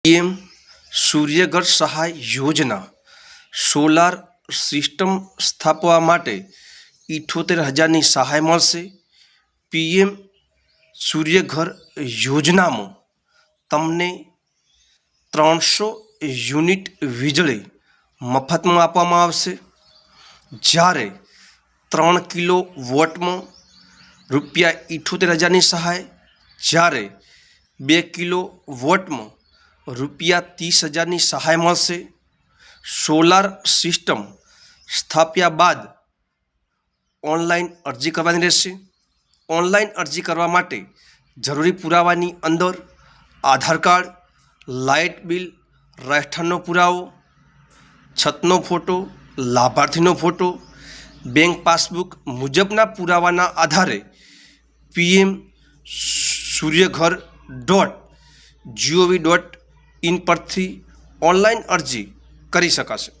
PM Suryaghar સહાય યોજના solar system સ્થાપવા માટે 78,000ની સહાય મળશે। પીએમ સૂર્યઘર યોજનામાં તમને 300 યુનિટ વીજળી મફતમાં આપવામાં આવશે, જ્યારે 3 કિલો વોટમાં ₹78,000ની સહાય, જ્યારે 2 કિલો વોટમાં ₹30,000ની સહાય મળશે। સોલાર સિસ્ટમ સ્થાપ્યા બાદ ઓનલાઈન અરજી કરવાની રહેશે। ઓનલાઈન અરજી કરવા માટે જરૂરી પુરાવાની અંદર આધાર કાર્ડ, લાઇટ બિલ, રહેઠાણનો પુરાવો, છતનો ફોટો, લાભાર્થીનો ફોટો, બેંક પાસબુક મુજબના પુરાવાના આધારે પીએમ સૂર્યઘર.gov.in પરથી ઓનલાઈન અરજી કરી શકાશે।